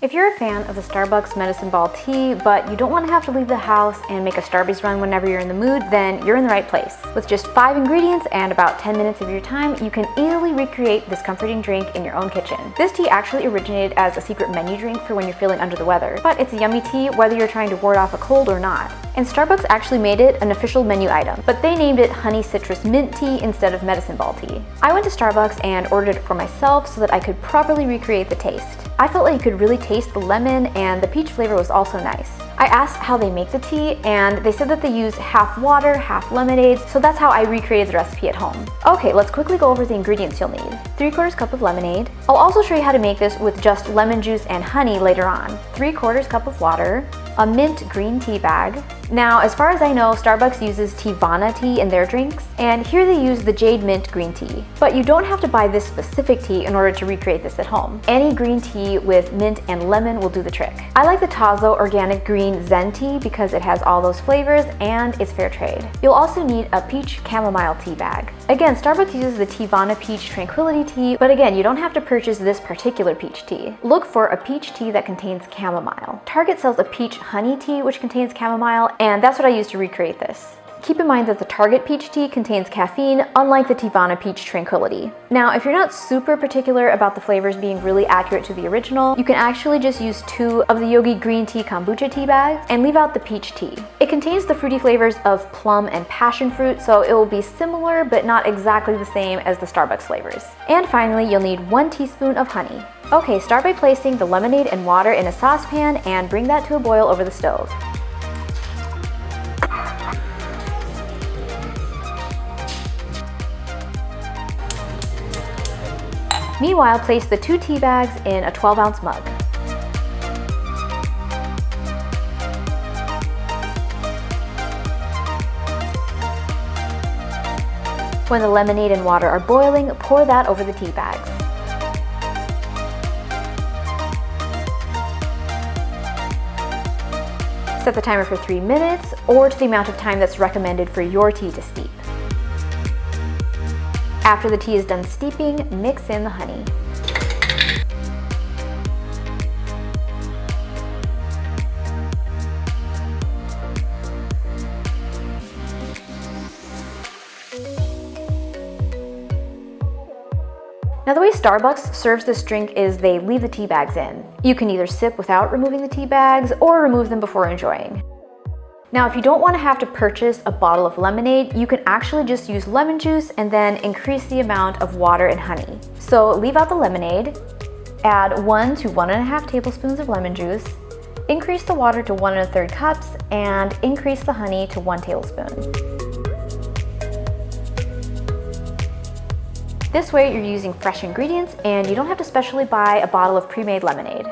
If you're a fan of the Starbucks medicine ball tea, but you don't want to have to leave the house and make a Starbucks run whenever you're in the mood, then you're in the right place. With just 5 ingredients and about 10 minutes of your time, you can easily recreate this comforting drink in your own kitchen. This tea actually originated as a secret menu drink for when you're feeling under the weather, but it's a yummy tea whether you're trying to ward off a cold or not. And Starbucks actually made it an official menu item, but they named it honey citrus mint tea instead of medicine ball tea. I went to Starbucks and ordered it for myself so that I could properly recreate the taste. I felt like you could really taste the lemon, and the peach flavor was also nice. I asked how they make the tea, and they said that they use half water, half lemonade, so that's how I recreated the recipe at home. Okay, let's quickly go over the ingredients you'll need. 3/4 cup of lemonade. I'll also show you how to make this with just lemon juice and honey later on. 3/4 cup of water, a mint green tea bag. Now, as far as I know, Starbucks uses Teavana tea in their drinks, and here they use the jade mint green tea. But you don't have to buy this specific tea in order to recreate this at home. Any green tea with mint and lemon will do the trick. I like the Tazo organic green Zen tea because it has all those flavors and it's fair trade. You'll also need a peach chamomile tea bag. Again, Starbucks uses the Teavana peach tranquility tea, but again, you don't have to purchase this particular peach tea. Look for a peach tea that contains chamomile. Target sells a peach honey tea which contains chamomile, and that's what I used to recreate this. Keep in mind that the Target peach tea contains caffeine, unlike the Teavana peach tranquility. Now, if you're not super particular about the flavors being really accurate to the original, you can actually just use 2 of the Yogi green tea kombucha tea bags and leave out the peach tea. It contains the fruity flavors of plum and passion fruit, so it will be similar but not exactly the same as the Starbucks flavors. And finally, you'll need 1 teaspoon of honey. Okay, start by placing the lemonade and water in a saucepan and bring that to a boil over the stove. Meanwhile, place the 2 tea bags in a 12-ounce mug. When the lemonade and water are boiling, pour that over the tea bags. Set the timer for 3 minutes, or to the amount of time that's recommended for your tea to steep. After the tea is done steeping, mix in the honey. Now, the way Starbucks serves this drink is they leave the tea bags in. You can either sip without removing the tea bags or remove them before enjoying. Now, if you don't want to have to purchase a bottle of lemonade, you can actually just use lemon juice and then increase the amount of water and honey. So leave out the lemonade, add 1 to 1.5 tablespoons of lemon juice, increase the water to 1 1/3 cups, and increase the honey to 1 tablespoon. This way you're using fresh ingredients and you don't have to specially buy a bottle of pre-made lemonade.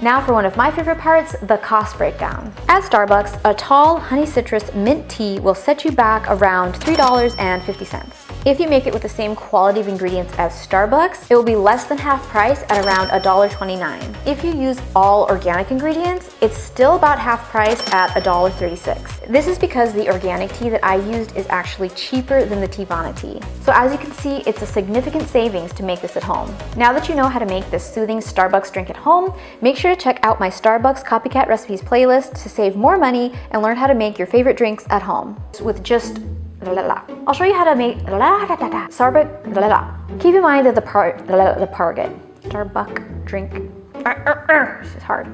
Now for one of my favorite parts, the cost breakdown. At Starbucks, a tall honey citrus mint tea will set you back around $3.50. If you make it with the same quality of ingredients as Starbucks, it will be less than half price at around $1.29. If you use all organic ingredients, it's still about half price at $1.36. This is because the organic tea that I used is actually cheaper than the Teavana tea. So as you can see, it's a significant savings to make this at home. Now that you know how to make this soothing Starbucks drink at home, make sure to check out my Starbucks Copycat Recipes playlist to save more money and learn how to make your favorite drinks at home with just I'll show you how to make Starbucks. Keep in mind that the Starbucks drink. This is hard.